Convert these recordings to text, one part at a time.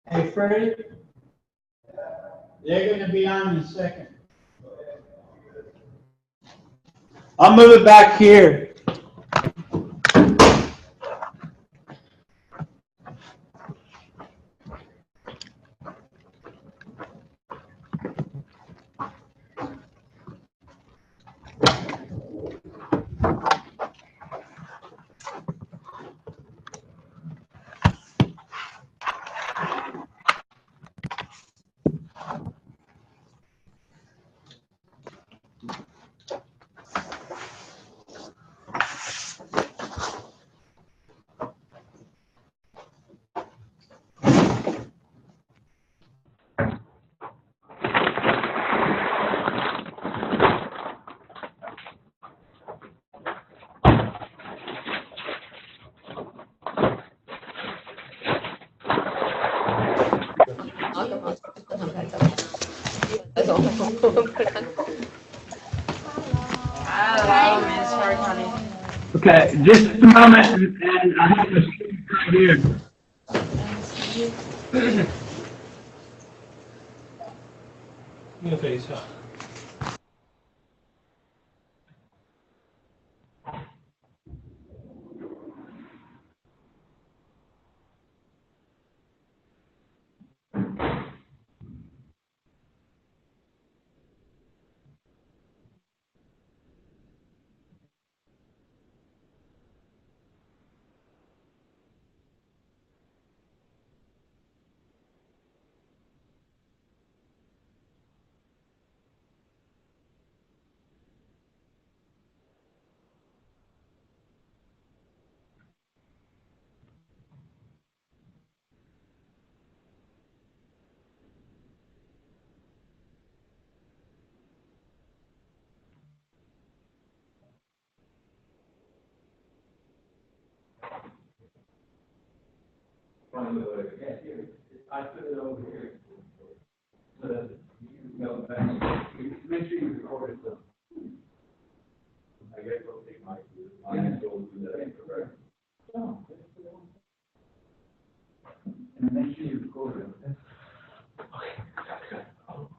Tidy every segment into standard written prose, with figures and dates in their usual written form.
Hey, Freddie, they're going to be on in a second. I'll move it back here. Okay, just a moment, and I have to speak right here. Okay, so. I put it over here so that you go back. Make sure you record it. I guess I'll take my go through that. And make sure you record it.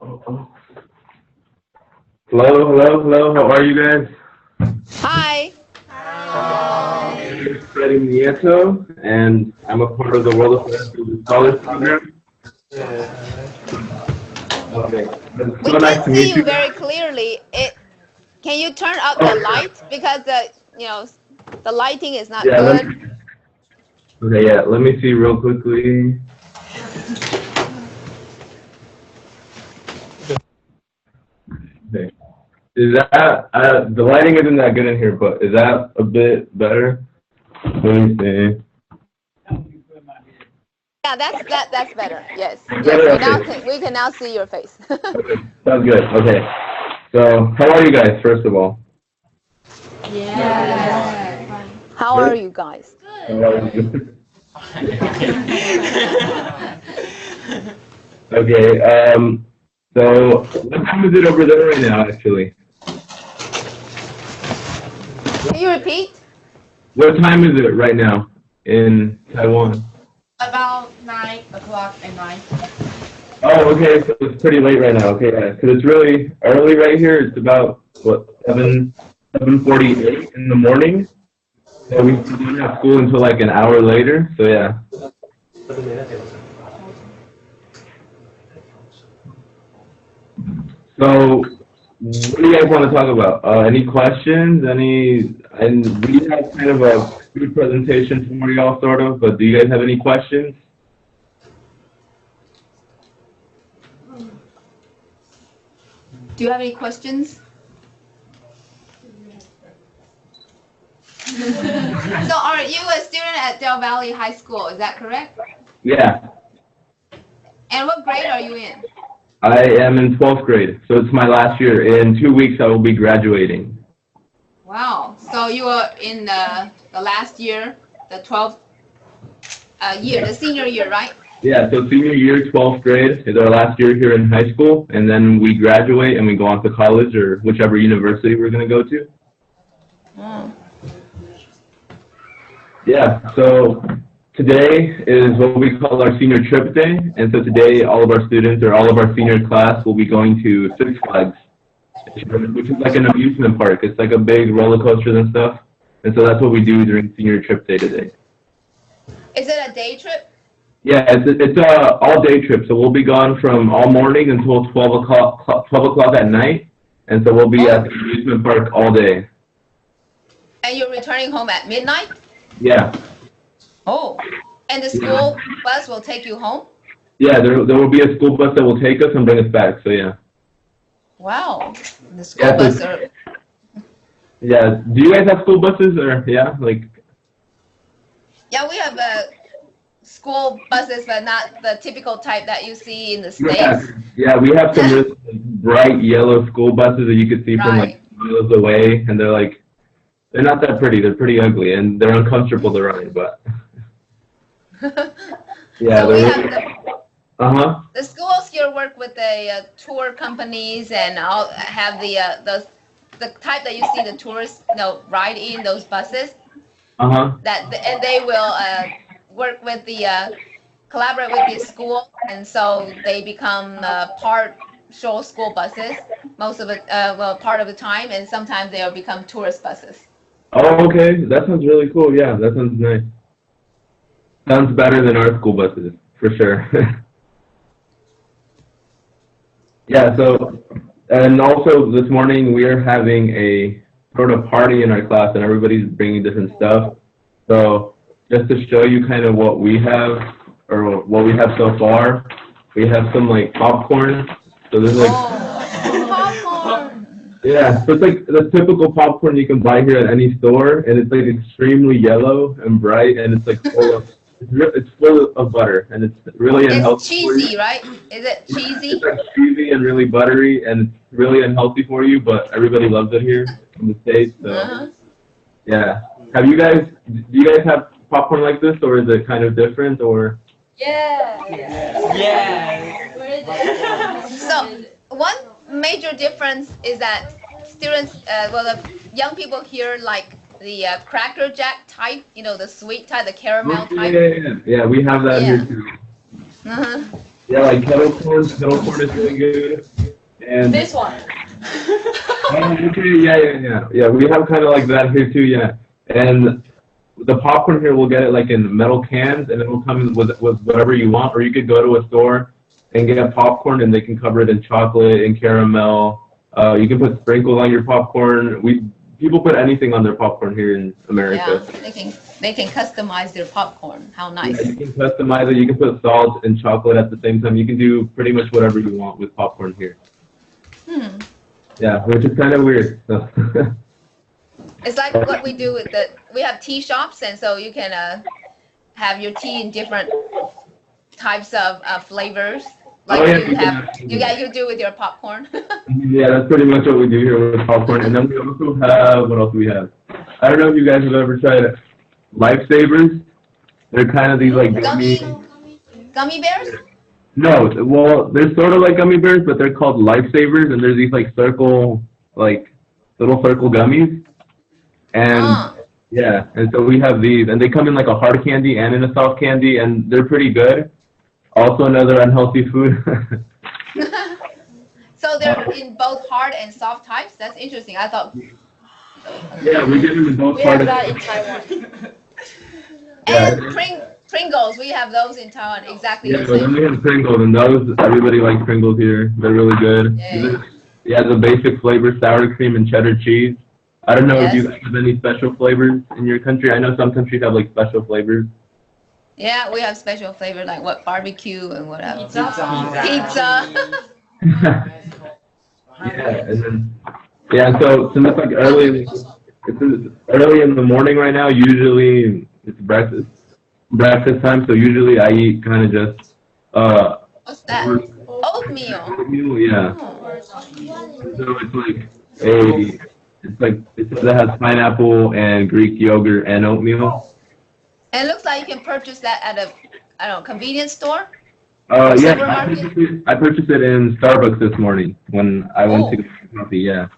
Okay. Hello. How are you guys? Hi. My name is Freddie Nieto, and I'm a part of the World Affairs Scholars Program. Okay. We can't see you very clearly. Can you turn up the light because the lighting is not good. Let me see real quickly. Okay. Is that the lighting isn't that good in here, but is that a bit better? Let me see. Yeah, that's better. Yes. Okay. We can now see your face. Okay. Sounds good. Okay. So, how are you guys, first of all? Yeah. How are you guys? How are you? Okay. So, what time is it over there right now, actually? Can you repeat? What time is it right now in Taiwan? About 9 o'clock at night. Oh, okay, so it's pretty late right now. Okay, yeah, because it's really early right here. It's about, 7:48 in the morning. So we don't have school until like an hour later, so yeah. So, what do you guys want to talk about? Any questions? And we have kind of a good presentation for y'all, sort of, but do you guys have any questions? Do you have any questions? So are you a student at Del Valley High School, is that correct? Yeah. And what grade are you in? I am in 12th grade, so it's my last year. In 2 weeks, I will be graduating. Wow, so you are in the last year, the 12th year, the senior year, right? Yeah, so senior year, 12th grade is our last year here in high school, and then we graduate and we go on to college or whichever university we're going to go to. Mm. Yeah, so today is what we call our senior trip day, and so today all of our students or all of our senior class will be going to Six Flags, which is like an amusement park. It's like a big roller coaster and stuff, and so that's what we do during senior trip day today. Is it a day trip? Yeah, it's a all day trip, so we'll be gone from all morning until 12 o'clock at night, and so we'll be at the amusement park all day. And you're returning home at midnight? Yeah. Oh, and the school bus will take you home? Yeah, there will be a school bus that will take us and bring us back, so yeah. Wow, the school bus are... Yeah, do you guys have school buses, or, yeah, like... Yeah, we have school buses, but not the typical type that you see in the Yeah, States. yeah, we have some really bright yellow school buses that you could see from, like, miles away, and they're not that pretty, they're pretty ugly, and they're uncomfortable to ride, but... Yeah, So we have the the schools here work with the tour companies and all have the type that you see the tourists ride in those buses. And they will work with collaborate with the school, and so they become partial school buses most of it, part of the time, and sometimes they'll become tourist buses. Oh, okay, that sounds really cool, yeah, that sounds nice. Sounds better than our school buses, for sure. Yeah, so, and also this morning we are having a sort of party in our class, and everybody's bringing different stuff. So just to show you kind of what we have, or what we have so far, we have some like popcorn. So there's like popcorn. Yeah, so it's like the typical popcorn you can buy here at any store, and it's like extremely yellow and bright, and it's like it's full of butter, and it's really unhealthy. It's cheesy, right? Is it cheesy? It's like cheesy and really buttery, and it's really unhealthy for you, but everybody loves it here in the States. So yeah, do you guys have popcorn like this, or is it kind of different, or? Yeah. So one major difference is that students, the young people here like the Cracker Jack type, the sweet type, the caramel type. Yeah, we have that here too. Yeah, like kettle corn is really good. And This one. Yeah, we have kind of like that here too, yeah. And the popcorn here, we'll get it like in metal cans, and it will come with whatever you want, or you could go to a store and get popcorn, and they can cover it in chocolate and caramel. You can put sprinkles on your popcorn. People put anything on their popcorn here in America. Yeah, they can customize their popcorn. How nice. Yeah, you can customize it. You can put salt and chocolate at the same time. You can do pretty much whatever you want with popcorn here. Yeah, which is kind of weird. So. It's like what we do with we have tea shops, and so you can have your tea in different types of flavors. Like you do with your popcorn. Yeah, that's pretty much what we do here with popcorn. And then we also have, what else do we have? I don't know if you guys have ever tried Lifesavers. They're kind of these like gummy bears? No, well, they're sort of like gummy bears, but they're called Lifesavers, and they're these like little circle gummies. And yeah, and so we have these, and they come in like a hard candy and in a soft candy, and they're pretty good. Also another unhealthy food. So they're in both hard and soft types? That's interesting. I thought... Yeah, we get them in both hard. We have that in Taiwan. And Pringles, we have those in Taiwan, exactly the Yeah, same. then we have Pringles, and those, everybody likes Pringles here. They're really good. Yeah, the basic flavor, sour cream and cheddar cheese. I don't know if you guys have any special flavors in your country. I know some countries have like special flavors. Yeah, we have special flavor like barbecue and whatever. Pizza. Yeah, and then so since it's like early in the morning right now. Usually it's breakfast time. So usually I eat kind of just What's that? Oatmeal. Oatmeal, yeah. So it has pineapple and Greek yogurt and oatmeal. And it looks like you can purchase that at a convenience store. Yeah, I purchased it in Starbucks this morning when I went to get coffee. Yeah.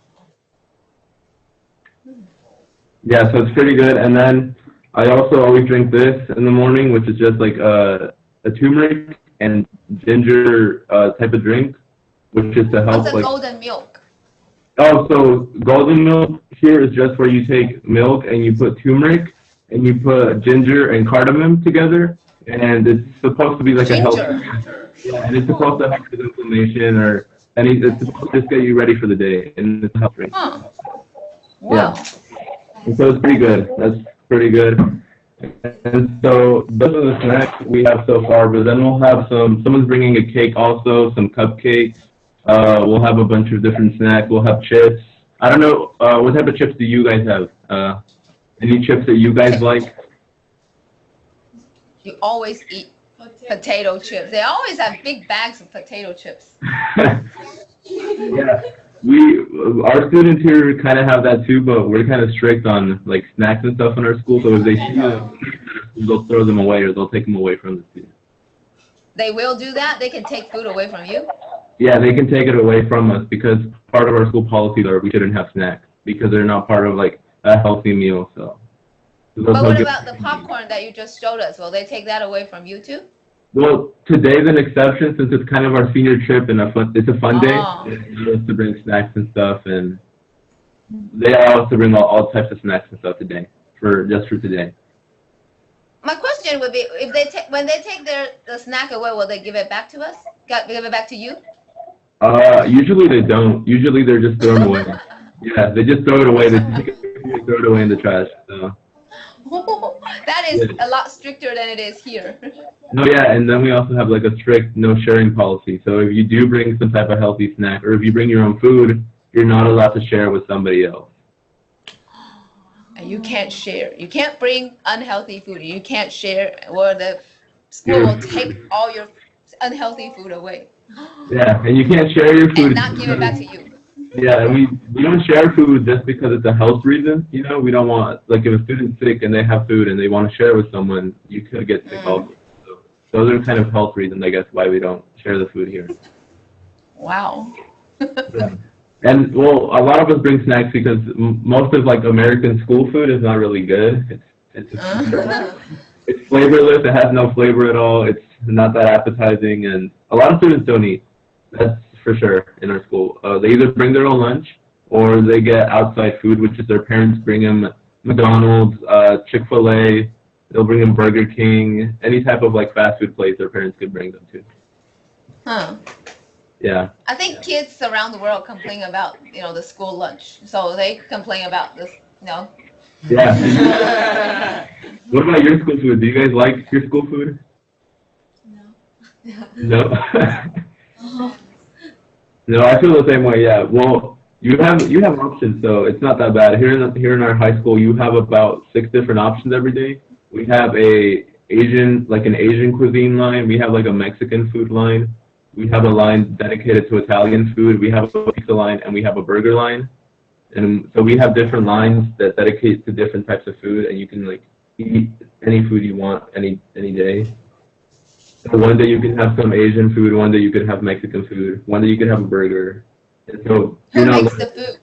Yeah, so it's pretty good. And then I also always drink this in the morning, which is just like a turmeric and ginger type of drink, which is to help What's a like. golden milk? Oh, so golden milk here is just where you take milk and you put turmeric and you put ginger and cardamom together, and it's supposed to be like a healthy. Ginger. Yeah, and it's supposed to help with inflammation or any. It's supposed to just get you ready for the day, and it's a health drink. Huh. Wow. Yeah. And so it's pretty good. That's pretty good. And so those are the snacks we have so far. But then we'll have someone's bringing a cake also, some cupcakes. We'll have a bunch of different snacks. We'll have chips. I don't know, what type of chips do you guys have? Any chips that you guys like? You always eat potato chips. They always have big bags of potato chips. Yeah. Our students here kind of have that too, but we're kind of strict on like snacks and stuff in our school. So if they see them, they'll throw them away or they'll take them away from the students. They will do that? They can take food away from you? Yeah, they can take it away from us because part of our school policies are we shouldn't have snacks because they're not part of like a healthy meal. So. But what about the popcorn that you just showed us? Will they take that away from you too? Well, today's an exception since it's kind of our senior trip and it's a fun day. Oh. They allow us to bring snacks and stuff, and they allow us to bring all types of snacks and stuff today just for today. My question would be, if when they take the snack away, will they give it back to us? Give it back to you? Usually they don't. Usually they're just thrown away. Yeah, they just throw it away. They throw it away in the trash. So. That is a lot stricter than it is here. No, yeah, and then we also have like a strict no sharing policy. So if you do bring some type of healthy snack, or if you bring your own food, you're not allowed to share with somebody else. And you can't share. You can't bring unhealthy food. You can't share, or the school will take all your unhealthy food away. Yeah, and you can't share your food. And not give it back to you. Yeah, and we don't share food just because it's a health reason. You know, we don't want, like, if a student's sick and they have food and they want to share with someone, you could get sick also. So those are kind of health reasons, I guess, why we don't share the food here. Wow. Yeah. And, well, a lot of us bring snacks because most of, like, American school food is not really good. It's flavorless. It has no flavor at all. It's not that appetizing, and a lot of students don't eat. That's for sure in our school. They either bring their own lunch or they get outside food, which is their parents bring them McDonald's, Chick-fil-A, they'll bring them Burger King, any type of like fast food place their parents could bring them to. Huh. Yeah. I think kids around the world complain about, the school lunch. So they complain about this, Yeah. What about your school food? Do you guys like your school food? No? No, I feel the same way. Yeah. Well, you have options, so it's not that bad. Here in our high school, you have about 6 different options every day. We have an Asian cuisine line. We have like a Mexican food line. We have a line dedicated to Italian food. We have a pizza line, and we have a burger line. And so we have different lines that dedicate to different types of food, and you can like eat any food you want any day. So one day you can have some Asian food, one day you could have Mexican food, one day you could have a burger. And so Who makes the food?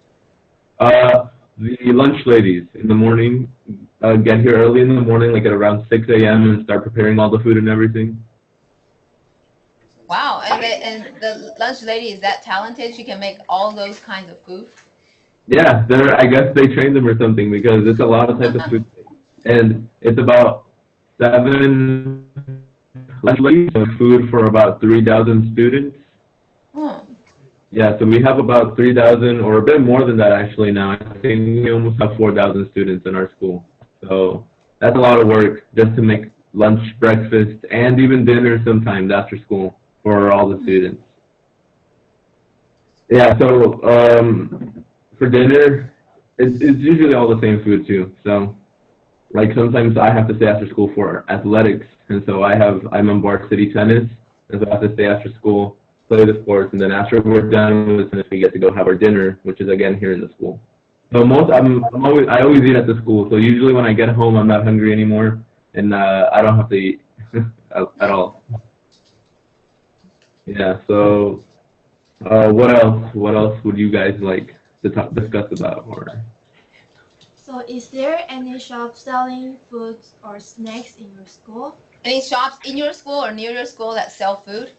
The lunch ladies in the morning get here early in the morning, like at around 6 a.m. and start preparing all the food and everything. Wow, and the lunch lady is that talented? She can make all those kinds of food? Yeah, I guess they train them or something because it's a lot of types of food. And it's about 7 lunch ladies of food for about 3,000 students. Hmm. Yeah, so we have about 3,000 or a bit more than that actually now. I think we almost have 4,000 students in our school. So that's a lot of work just to make lunch, breakfast, and even dinner sometimes after school for all the students. Yeah, so for dinner, it's usually all the same food too. So like sometimes I have to stay after school for athletics, and so I'm on varsity tennis, and so I have to stay after school, play the sports, and then after we're done with tennis, we get to go have our dinner, which is again here in the school. So I always eat at the school. So usually when I get home, I'm not hungry anymore, and I don't have to eat at all. Yeah. So what else? What else would you guys like to discuss about? Or So is there any shop selling foods or snacks in your school? Any shops in your school or near your school that sell food?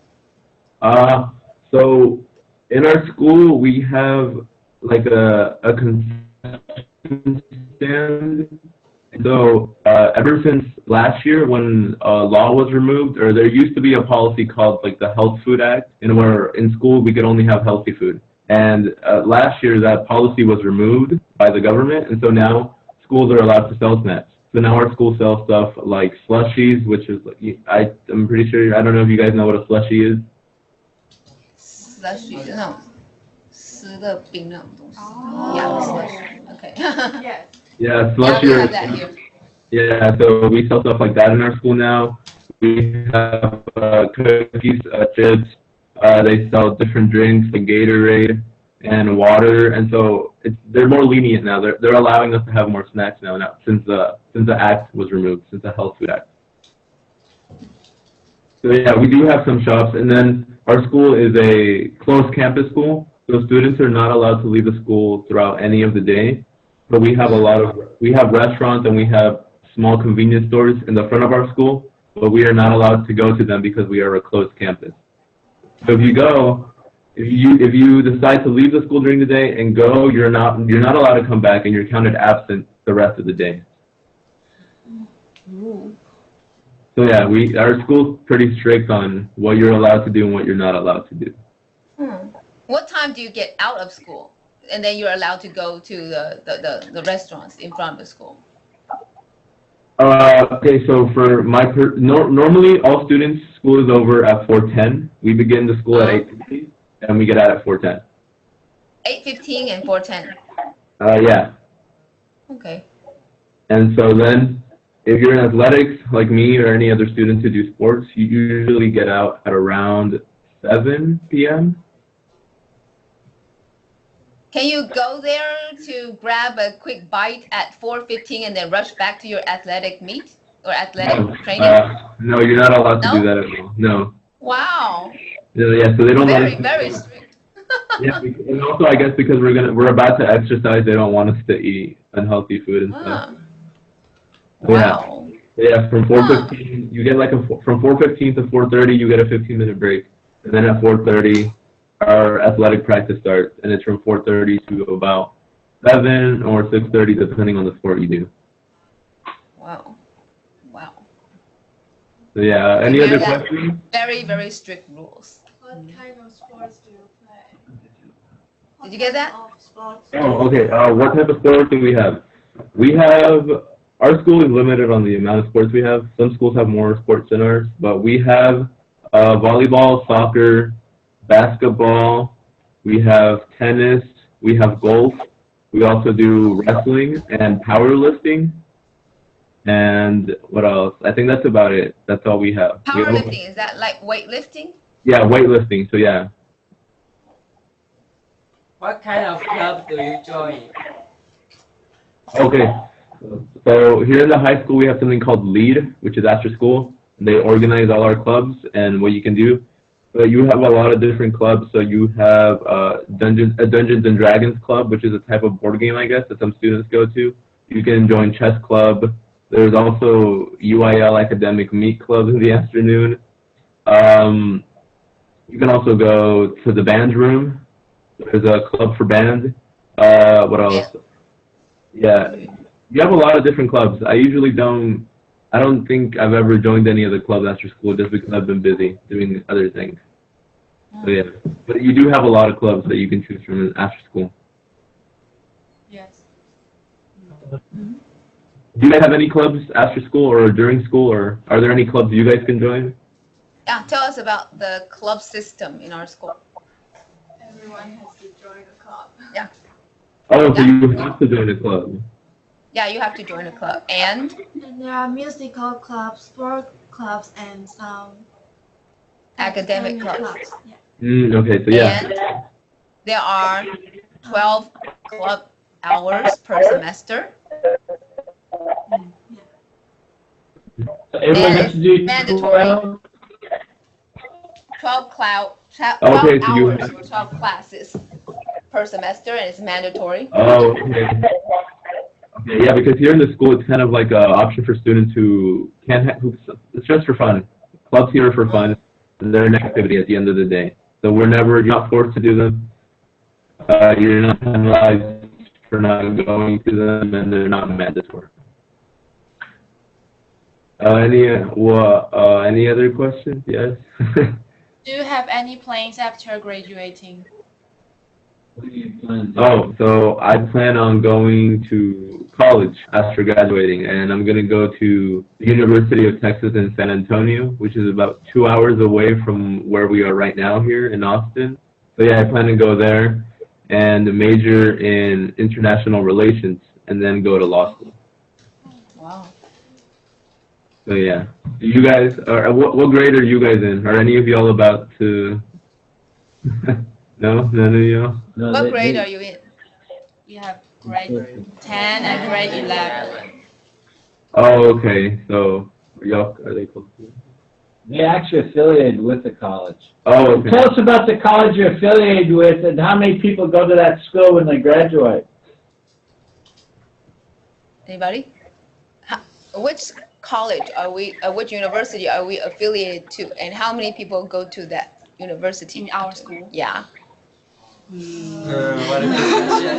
So in our school we have like a concession stand. So ever since last year when law was removed, or there used to be a policy called like the Health Food Act, and where in school we could only have healthy food. And last year that policy was removed by the government, and so now schools are allowed to sell snacks. So now our school sells stuff like slushies, which is I'm pretty sure, I don't know if you guys know what a slushie is. Slushy 那种湿的冰那种东西。Oh. Yeah, slushy. Okay. Yes. Yeah, Yeah, slushy. we have that here. Yeah, so we sell stuff like that in our school now. We have cookies, chips. They sell different drinks like Gatorade and water, and so they're more lenient now. They're allowing us to have more snacks now since the act was removed, since the Health Food Act. So yeah, we do have some shops, and then our school is a closed campus school, so students are not allowed to leave the school throughout any of the day. But we have we have restaurants and we have small convenience stores in the front of our school, but we are not allowed to go to them because we are a closed campus. So if you decide to leave the school during the day and go, you're not allowed to come back, and you're counted absent the rest of the day. Ooh. So yeah, our school's pretty strict on what you're allowed to do and what you're not allowed to do. What time do you get out of school? And then you're allowed to go to the restaurants in front of the school. Okay, so for normally all students, school is over at 4:10. We begin the school at 8:50, and we get out at 4:10. 8:15 and 4:10. Yeah. Okay. And so then, if you're in athletics, like me or any other students who do sports, you usually get out at around 7 p.m. Can you go there to grab a quick bite at 4:15 and then rush back to your athletic meet or athletic training? No, you're not allowed to No? do that at all. No. Wow. Yeah, so they don't let us. Very strict. Yeah, and also I guess because we're about to exercise, they don't want us to eat unhealthy food and stuff. Ah. Yeah. Wow. Yeah, from 4:15, you get from 4:15 to 4:30, you get a 15-minute break, and then at 4:30, our athletic practice starts, and it's from 4:30 to about 7 or 6:30, depending on the sport you do. Wow. So yeah, any Yeah, other that- questions? Very strict rules. What kind of sports do you play? Did you get that? What type of sports? Oh, okay. What type of sports do we have? Our school is limited on the amount of sports we have. Some schools have more sports than ours, but we have volleyball, soccer, basketball, we have tennis, we have golf, we also do wrestling and powerlifting, and what else? I think that's about it. That's all we have. Powerlifting, is that like weightlifting? Yeah, weightlifting, so yeah. What kind of club do you join? Okay, so here in the high school we have something called LEAD, which is after school. They organize all our clubs and what you can do. But you have a lot of different clubs. So you have Dungeons and Dragons club, which is a type of board game, I guess, that some students go to. You can join chess club. There's also UIL academic meet club in the afternoon. You can also go to the band room. There's a club for band. What else? Yeah, you have a lot of different clubs. I don't think I've ever joined any of the clubs after school just because I've been busy doing other things. So yeah, but you do have a lot of clubs that you can choose from after school. Yes. Do you guys have any clubs after school or during school, or are there any clubs you guys can join? Yeah, tell us about the club system in our school. Everyone has to join a club. Yeah. Oh, so you have to join a club. Yeah, you have to join a club. And And there are musical clubs, sport clubs, and some academic clubs. Yeah. Okay, so yeah. And there are 12 club hours per semester. And mandatory. 12 Okay, so you hours or 12 classes per semester, and it's mandatory. Oh, okay. Yeah, because here in the school, it's kind of like an option for students who can't it's just for fun. Clubs here are for fun. They're an activity at the end of the day. So you're not forced to do them. You're not penalized for not going to them, and they're not mandatory. Any other questions? Yes. Do you have any plans after graduating? Oh, so I plan on going to college after graduating, and I'm going to go to the University of Texas in San Antonio, which is about 2 hours away from where we are right now here in Austin. So yeah, I plan to go there and major in international relations, and then go to law school. Wow. So yeah, you guys are what grade are you guys in? Are any of y'all about to? No, none of y'all. No, What grade are you in? You have grade 10 and grade 11. Oh, okay. So are they close? They're actually affiliated with the college. Oh, okay. Tell us about the college you're affiliated with and how many people go to that school when they graduate. Anybody? Which college are we, which university are we affiliated to, and how many people go to that university? In our school? Yeah. What is the question?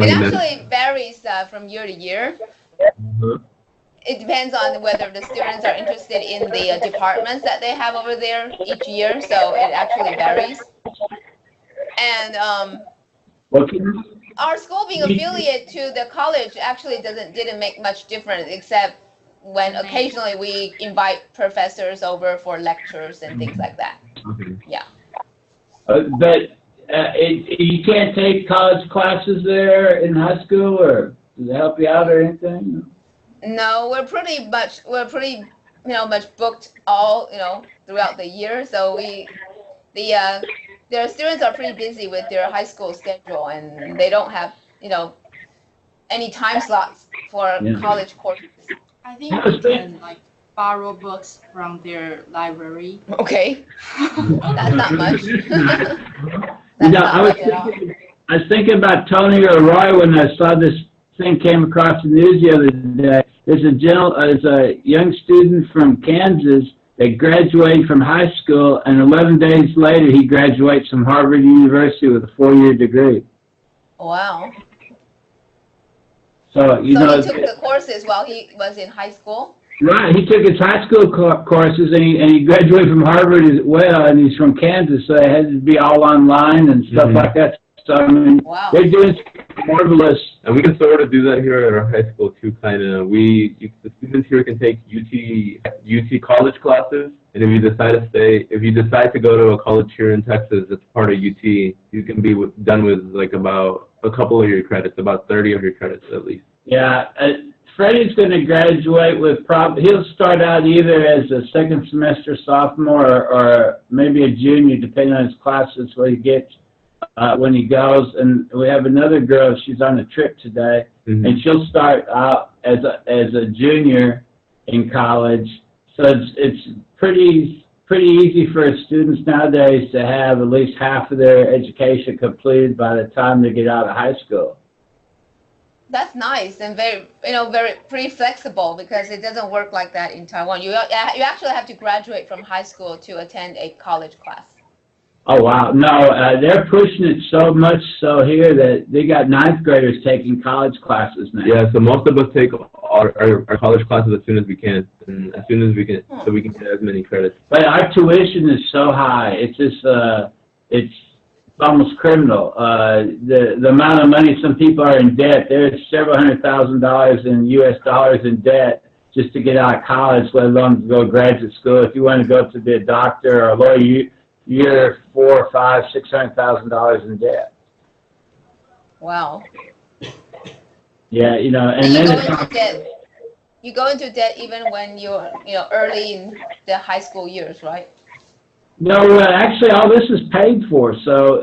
It actually varies from year to year. It depends on whether the students are interested in the departments that they have over there each year, so it actually varies. And our school being affiliated to the college actually didn't make much difference, except when occasionally we invite professors over for lectures and things like that. Okay. Yeah. But you can't take college classes there in high school, or does it help you out or anything? No, we're pretty much much booked all throughout the year. So their students are pretty busy with their high school schedule, and they don't have any time slots for college courses. I think you can borrow books from their library. Okay, that's not much. I was thinking about Tony or Roy when I saw this thing came across the news the other day. There's a young student from Kansas that graduated from high school, and 11 days later he graduates from Harvard University with a 4-year degree. Wow. So he took the courses while he was in high school? Right, he took his high school courses, and he graduated from Harvard as well, and he's from Kansas, so it had to be all online and stuff like that. So, I mean, they're doing marvelous. And we can sort of do that here at our high school too, kind of. The students here can take UT college classes, and if you decide to go to a college here in Texas that's part of UT, you can be done with about a couple of your credits, about 30 of your credits at least. Yeah, Freddie's going to graduate with he'll start out either as a second semester sophomore or maybe a junior, depending on his classes, what he gets. When he goes, and we have another girl, she's on a trip today, and she'll start out as a junior in college. So it's pretty easy for students nowadays to have at least half of their education completed by the time they get out of high school. That's nice and very pretty flexible, because it doesn't work like that in Taiwan. You actually have to graduate from high school to attend a college class. Oh, wow. No, they're pushing it so much so here that they got 9th graders taking college classes now. Yeah, so most of us take our college classes as soon as we can, and as soon as we can, so we can get as many credits. But our tuition is so high. It's just, it's almost criminal. The amount of money some people are in debt, there's several $100,000 in U.S. dollars in debt just to get out of college, let alone to go to graduate school. If you want to go to be a doctor or a lawyer, you're $400,000, $500,000, $600,000 in debt. Wow. Yeah, and then you go into debt even when you're early in the high school years, right? No, actually, all this is paid for. So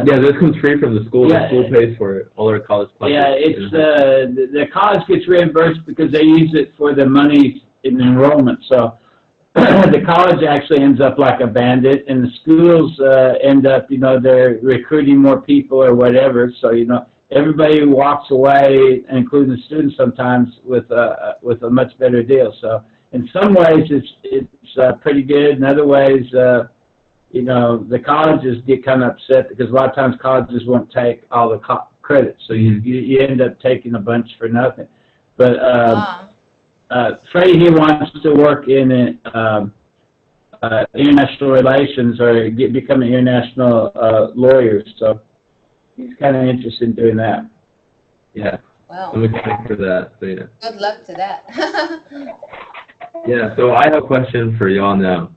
this comes free from the school. The school pays for it. All our college classes. Yeah, it's the college gets reimbursed because they use it for the money in enrollment. So the college actually ends up like a bandit, and the schools end up, they're recruiting more people or whatever. So, everybody walks away, including the students sometimes, with a much better deal. So, in some ways, it's pretty good. In other ways, the colleges get kind of upset because a lot of times colleges won't take all the credit, so you end up taking a bunch for nothing. But Freddie, he wants to work in international relations or become an international lawyer, so he's kind of interested in doing that. Yeah. Wow. I'm excited for that. So, yeah. Good luck to that. Yeah, so I have a question for y'all now.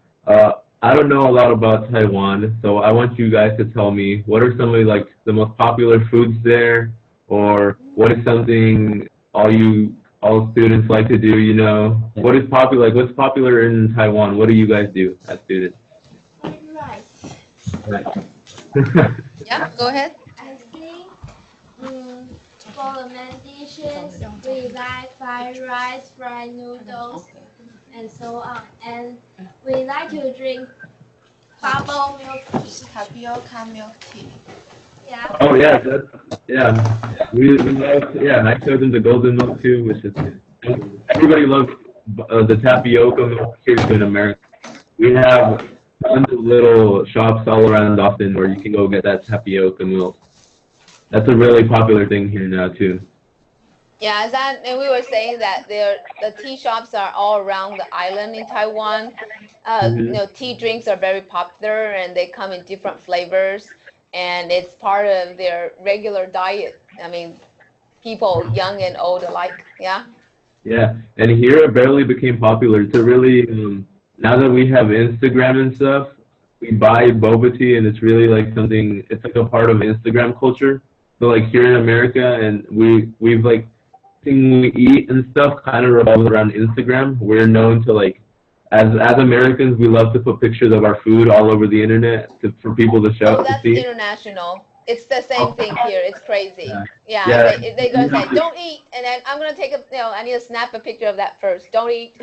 I don't know a lot about Taiwan, so I want you guys to tell me what are some of like the most popular foods there, or what is something all students like to do, What is popular, like what's popular in Taiwan? What do you guys do as students? Right. Right. Yeah, go ahead. I think for the main dishes, we like fried rice, fried noodles, and so on. And we like to drink bubble milk tea. Tapioca milk tea. Yeah. Oh yeah, we love, I showed them the golden milk too, which is good. Everybody loves the tapioca milk here in America. We have tons of little shops all around Austin where you can go get that tapioca milk. That's a really popular thing here now too. Yeah, and we were saying that the tea shops are all around the island in Taiwan. Tea drinks are very popular, and they come in different flavors, and it's part of their regular diet. I mean, people young and old alike. Yeah. Yeah, and here it barely became popular. To really, now that we have Instagram and stuff, we buy boba tea, and it's really like something. It's like a part of Instagram culture. So like here in America, and we've like. Thing we eat and stuff kind of revolves around Instagram. We're known to like, as Americans, we love to put pictures of our food all over the internet for people to show Oh, to that's see. international. It's the same thing here. It's crazy. Yeah, Yeah. they're gonna say, "Don't eat," and then I'm gonna take I need to snap a picture of that first. Don't eat.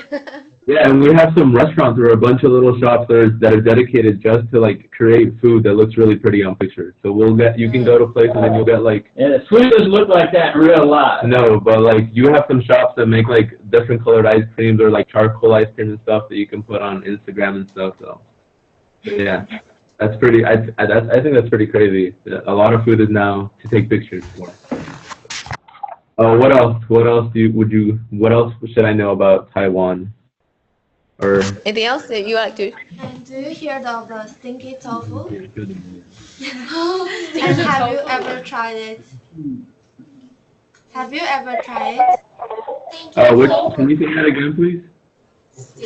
Yeah, and we have some restaurants or a bunch of little shops that are dedicated just to like create food that looks really pretty on pictures. So you can go to places and you'll get like. Yeah, the food doesn't look like that in real life. No, but like you have some shops that make like different colored ice creams or like charcoal ice cream and stuff that you can put on Instagram and stuff. So yeah, that's pretty. I think that's pretty crazy. A lot of food is now to take pictures for. What else? What else should I know about Taiwan? Or Anything else that you like to? And do you hear of the stinky tofu? Stinky And have you tofu. ever tried it? Have you ever tried it? can you say that again, please?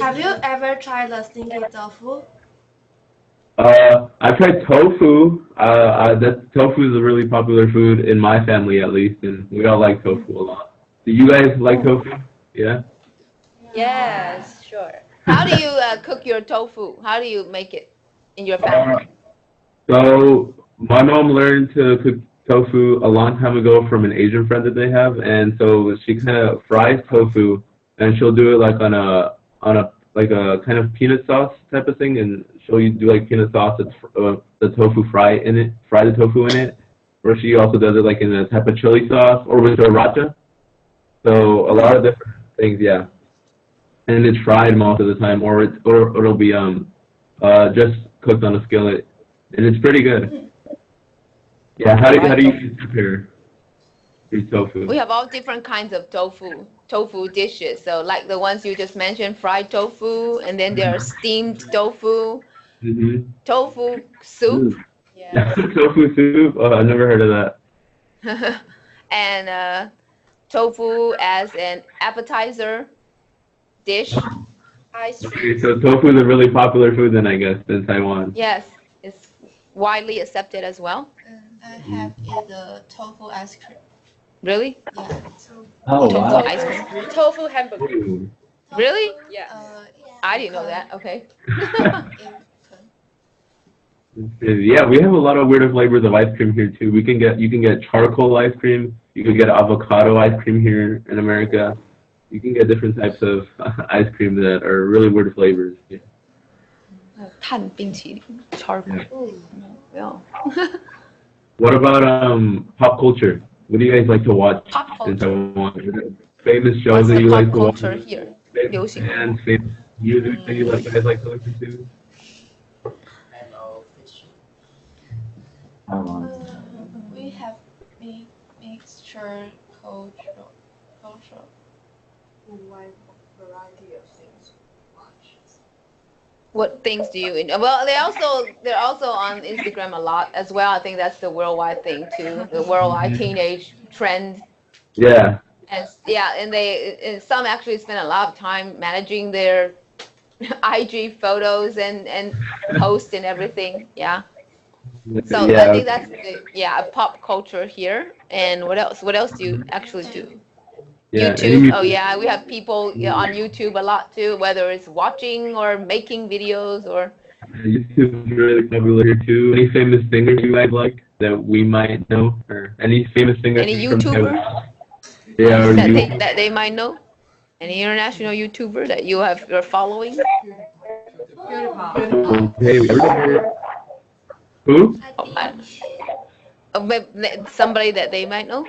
Have you ever tried the stinky tofu? I've tried tofu. Tofu is a really popular food in my family, at least, and we all like tofu a lot. Do you guys like tofu? Yeah. Yes, sure. How do you cook your tofu? How do you make it in your family? So my mom learned to cook tofu a long time ago from an Asian friend that they have, and so she kind of fries tofu, and she'll do it like on a like a kind of peanut sauce type of thing, and she'll do like peanut sauce that's the tofu fry the tofu in it, or she also does it like in a type of chili sauce or with sriracha. So a lot of different things, yeah. And it's fried most of the time, or it'll be just cooked on a skillet, and it's pretty good. Yeah, how do you prepare your tofu? We have all different kinds of tofu dishes. So like the ones you just mentioned, fried tofu, and then there's steamed tofu, tofu soup. Yeah. Tofu soup? Oh, I've never heard of that. And tofu as an appetizer dish. Ice cream. Okay, so tofu is a really popular food then, I guess, in Taiwan. Yes, it's widely accepted as well. I have eaten tofu ice cream. Really? Yeah. Oh, Tofu wow. ice cream. Tofu hamburger. Ooh. Really? Yeah. I didn't know that. Okay. Yeah, we have a lot of weird flavors of ice cream here too. You can get charcoal ice cream. You can get avocado ice cream here in America. you can get different types of ice cream that are really weird flavors. Yeah. 碳冰淇淋 charcoal. Yeah. What about pop culture? What do you guys like to watch Pop in culture. Taiwan? Famous shows What's that the you pop like to watch? culture here? Famous 流行 bands, famous music that you guys like to listen to? Hello, fish. We have mixture culture, wide variety of things. What things do you enjoy? Well, they're also on Instagram a lot as well. I think that's the worldwide thing too, the worldwide teenage trend. Yeah. And yeah, and some actually spend a lot of time managing their IG photos and post and everything. Yeah. So Yeah. I think that's a pop culture here. And what else? What else do you actually do? Yeah, YouTube. Oh yeah, we have people on YouTube a lot too, whether it's watching or making videos or. YouTube is really popular here too. Any famous singers you guys like that we might know, or any famous singers? Any from YouTuber? Taiwan? Yeah, or that they might know. Any international YouTuber that you're following? Hey, who? Somebody that they might know.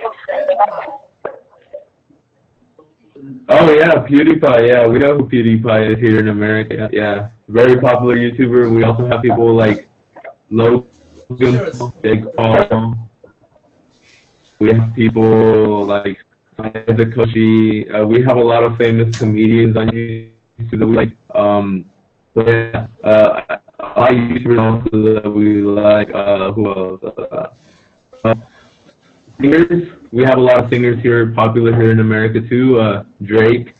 Oh yeah, PewDiePie. Yeah, we know who PewDiePie is here in America. Yeah, very popular YouTuber. We also have people like Logan, Big Paul. We have people like the Koshi. We have a lot of famous comedians on YouTube that we like. So yeah, a lot of YouTubers also that we like. Who else? Singers, we have a lot of singers here, popular here in America too. Drake,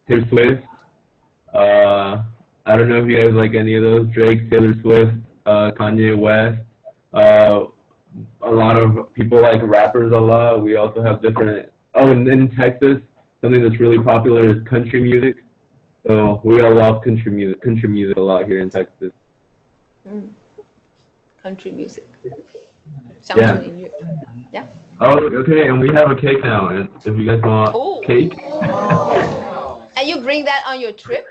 Taylor Swift. I don't know if you guys like any of those. Drake, Taylor Swift, Kanye West. A lot of people like rappers a lot. We also have different. Oh, and in Texas, something that's really popular is country music. So we all love country music a lot here in Texas. Country music. Yeah. Yeah. Oh, okay, and we have a cake now. And if you guys want cake. And you bring that on your trip?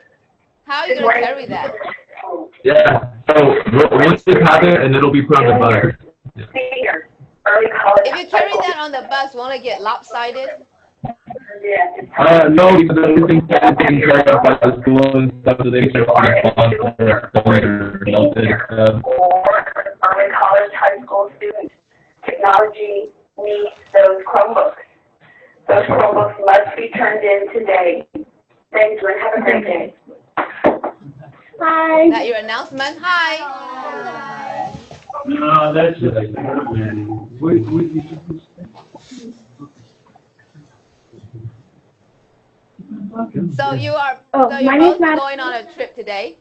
How are you gonna carry that? Yeah. So we'll just have it, and it'll be put on the bus. Yeah. If you carry that on the bus, won't it get lopsided? No, because everything's taken care of by the school and stuff, so they should Or college, high school students, technology needs those Chromebooks. Those Chromebooks must be turned in today. Thank you and have a great day. Hi. Is that your announcement? Hi. No, that's just, So you're both going on a trip today?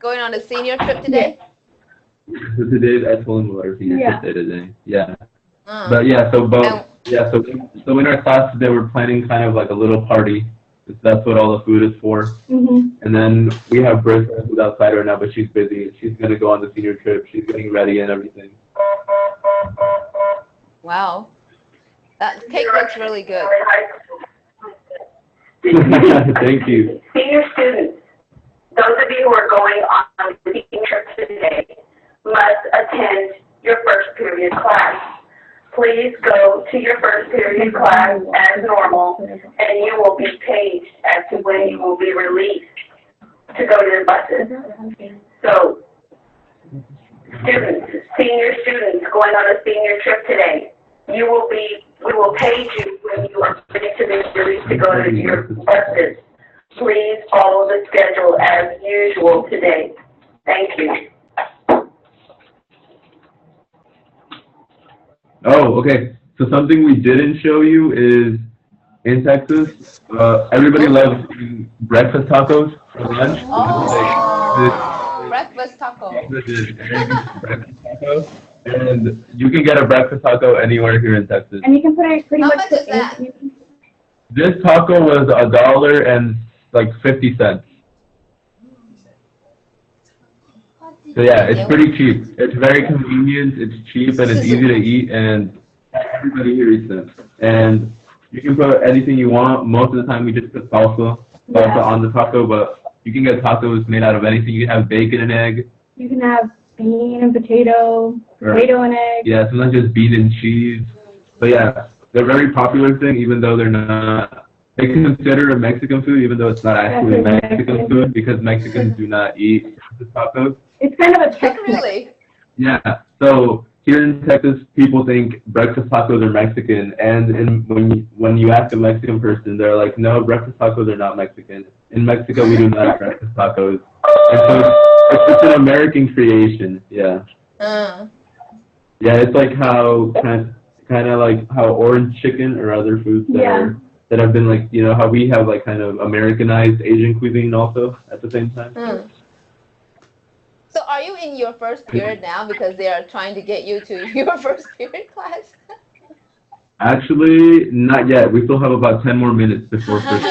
Going on a senior trip today? So today, I told him about our senior trip day today. Yeah. But so in our class today, we're planning kind of like a little party. That's what all the food is for. Mm-hmm. And then we have Brisa who's outside right now, but she's busy. She's going to go on the senior trip. She's getting ready and everything. Wow. That cake looks really good. Thank you. Senior students, those of you who are going on the senior trip today, must attend your first period class. Please go to your first period class as normal, and you will be paged as to when you will be released to go to your buses. So, students, senior students going on a senior trip today, we will page you when you are ready to be released to go to your buses. Please follow the schedule as usual today. Thank you. Oh, okay. So something we didn't show you is in Texas, everybody loves eating breakfast tacos for lunch. Breakfast taco. Breakfast taco. And you can get a breakfast taco anywhere here in Texas. And you can put it pretty How much. much is that? This taco was $1 and like 50 cents. So yeah, it's pretty cheap. It's very convenient, it's cheap, and it's easy to eat, and everybody here eats them. And You can put anything you want. Most of the time, we just put salsa on the taco, but you can get tacos made out of anything. You can have bacon and egg. You can have bean and potato, potato and egg. Yeah, sometimes just bean and cheese. But yeah, they're a very popular thing, even though they're not. They consider a Mexican food, even though it's not actually Mexican food, because Mexicans do not eat tacos. It's kind of a Texas. Really? Yeah. So here in Texas, people think breakfast tacos are Mexican, and when you ask a Mexican person, they're like, no, breakfast tacos are not Mexican. In Mexico, we do not have breakfast tacos. And so it's just an American creation. Yeah. Yeah, it's like how kind of like how orange chicken or other foods that have been like, you know, how we have like kind of Americanized Asian cuisine also at the same time. So are you in your first period now because they are trying to get you to your first period class? Actually, not yet. We still have about 10 more minutes before first.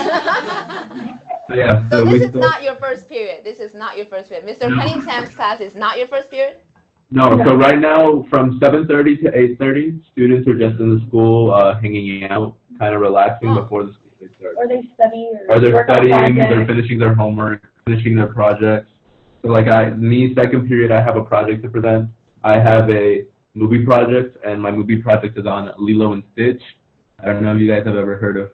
So yeah. So this is not your first period. This is not your first period. Mr. Cunningham's class is not your first period? No, so right now from 7:30 to 8:30, students are just in the school hanging out, kind of relaxing before the school day starts. Or they study. Or they're studying, they're finishing their homework, finishing their projects. So like second period, I have a project to present. I have a movie project, and my movie project is on Lilo and Stitch. I don't know if you guys have ever heard of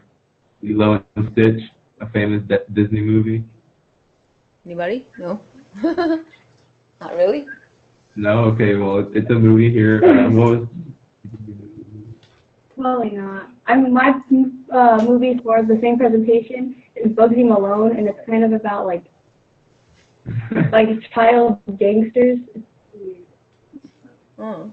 Lilo and Stitch, a famous Disney movie. Anybody? No? Not really? No? Okay, well, it's a movie here. Probably not. My movie for the same presentation is Bugsy Malone, and it's kind of about like child gangsters. Oh.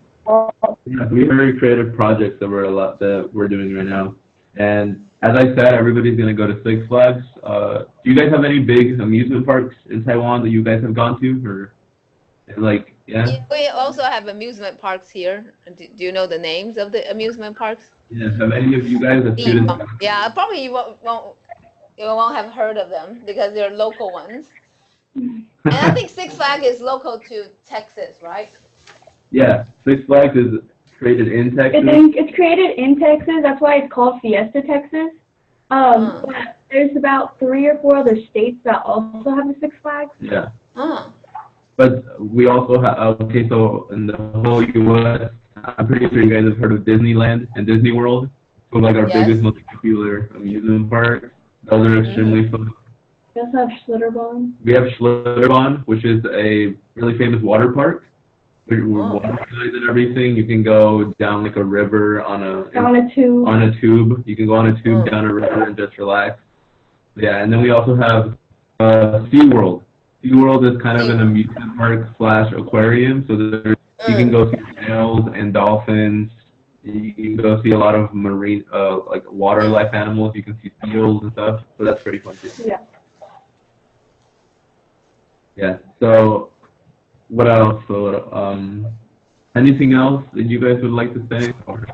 Yeah, we have very creative projects that we're doing right now. And as I said, everybody's gonna go to Six Flags. Do you guys have any big amusement parks in Taiwan that you guys have gone to, or like yeah? We also have amusement parks here. Do you know the names of the amusement parks? Yes. Have any of you guys, as students? Yeah, probably you won't have heard of them because they're local ones. And I think Six Flags is local to Texas, right? Yeah, Six Flags is created in Texas. It's created in Texas. That's why it's called Fiesta Texas. But there's about 3 or 4 other states that also have the Six Flags. Yeah. But we also have, so in the whole U.S., I'm pretty sure you guys have heard of Disneyland and Disney World. So like our biggest, most popular amusement parks. Those are extremely fun. We also have Schlitterbahn. We have Schlitterbahn, which is a really famous water park. With water slides and everything. You can go down like a river on a tube. You can go on a tube down a river and just relax. Yeah, and then we also have SeaWorld. SeaWorld is kind of an amusement park / aquarium. So you can go see whales and dolphins. You can go see a lot of marine, like water life animals. You can see seals and stuff. So that's pretty fun too. Yeah. Yeah. So what else? So anything else that you guys would like to say? Or?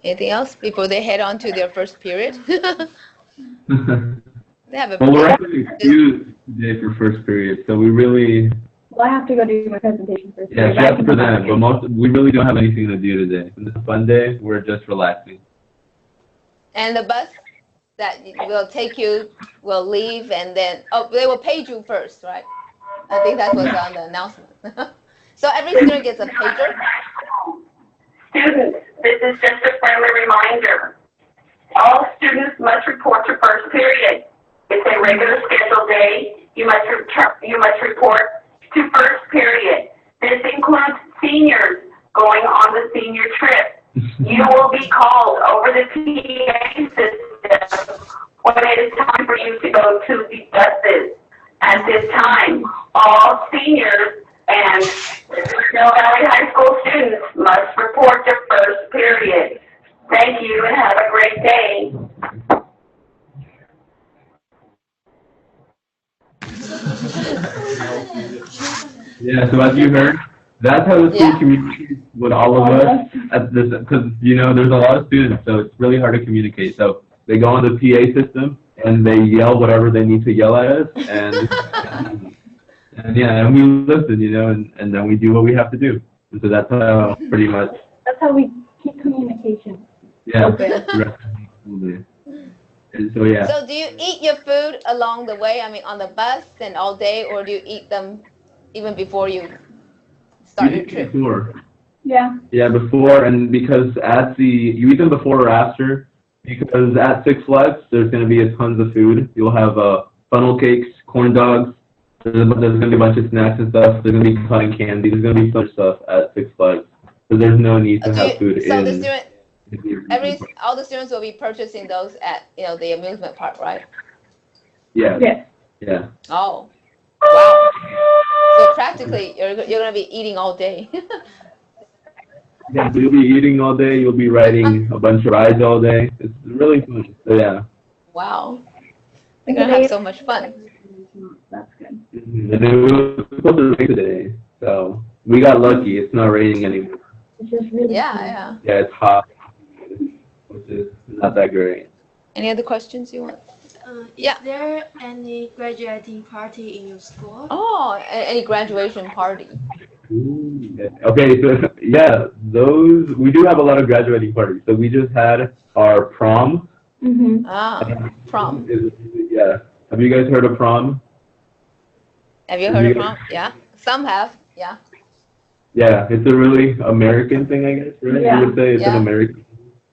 Anything else before they head on to their first period? They have a well, we're actually excused today for first period, so we really. Well, I have to go do my presentation first. Yeah, she has to present, but we really don't have anything to do today. It's a fun day. We're just relaxing. And the bus that will take you will leave, and then they will pay you first, right? I think that was on the announcement. So every student gets a pager. Students, this is just a friendly reminder. All students must report to first period. It's a regular scheduled day. You must report to first period. This includes seniors going on the senior trip. You will be called over the PA system when it is time for you to go to the buses. At this time, all seniors and Snow Valley High School students must report to first period. Thank you and have a great day. Yeah, so as you heard, that's how the school communicates with all of us at this, because, you know, there's a lot of students, so it's really hard to communicate. So they go on the PA system, and they yell whatever they need to yell at us, and and we listen, you know, and then we do what we have to do. And so that's how, pretty much. That's how we keep communication. Yeah. And so yeah. So do you eat your food along the way? I mean, on the bus and all day, or do you eat them even before you start your trip? Before. Yeah. Yeah, before, and because you eat them before or after, because at Six Flags, there's going to be a tons of food. You'll have funnel cakes, corn dogs, there's going to be a bunch of snacks and stuff, there's going to be cotton candy, there's going to be such stuff at Six Flags. So there's no need to have food so in. the student, all the students will be purchasing those at, the amusement park, right? Yeah. Yes. Yeah. Oh, wow. So practically, you're going to be eating all day. Yeah, so you'll be eating all day, you'll be riding a bunch of rides all day. It's really fun. So yeah. Wow. They're going to have so much fun. That's good. And it was supposed to rain today, so we got lucky. It's not raining anymore. It's just really Yeah. Yeah, it's hot, which is not that great. Any other questions you want? Is there any graduating party in your school? Oh, any graduation party? Okay, so yeah, we do have a lot of graduating parties. So we just had our prom. Mm-hmm. Prom. Yeah. Have you guys heard of prom? Have you heard of prom? Yeah. Some have. Yeah. Yeah, it's a really American thing, I guess, right? Yeah. You would say it's an American.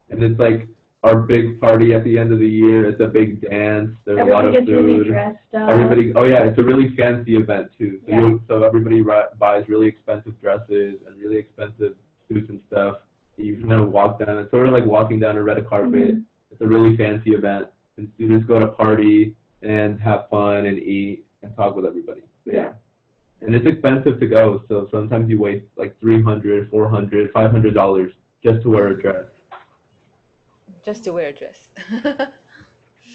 And it's like our big party at the end of the year. It's a big dance. There's a lot of food. Really dressed up. It's a really fancy event too. So, so everybody buys really expensive dresses and really expensive suits and stuff. You kind of walk down. It's sort of like walking down a red carpet. Mm-hmm. It's a really fancy event, and students go to party and have fun and eat and talk with everybody. So, yeah. And it's expensive to go, so sometimes you waste like $300, $400, $500 just to wear a dress. Just to wear a dress.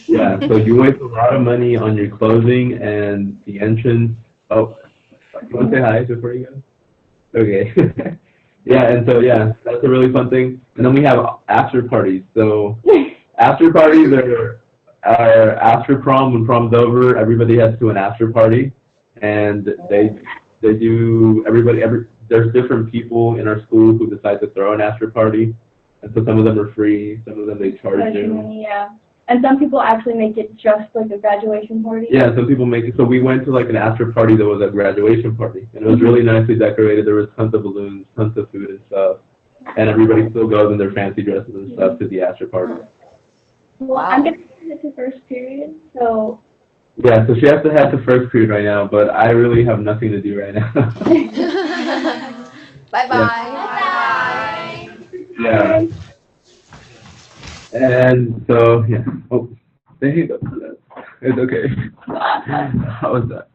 Yeah, so you waste a lot of money on your clothing and the entrance. Oh, you want to say hi before you go? Okay. Yeah, and so yeah, that's a really fun thing. And then we have after parties. So after parties are after prom. When prom's over, everybody heads to an after party, and they do there's different people in our school who decide to throw an after party. And so some of them are free, some of them they charge you. Yeah. And some people actually make it just like a graduation party. Yeah, some people make it. So we went to like an after party that was a graduation party. And it was really nicely decorated. There was tons of balloons, tons of food and stuff. And everybody still goes in their fancy dresses and stuff to the after party. Well, I'm going to head to first period, so... Yeah, so she has to head to first period right now, but I really have nothing to do right now. Bye-bye. Bye-bye. Yeah. And so, yeah. Oh, they hate us for that. It's okay. How was that?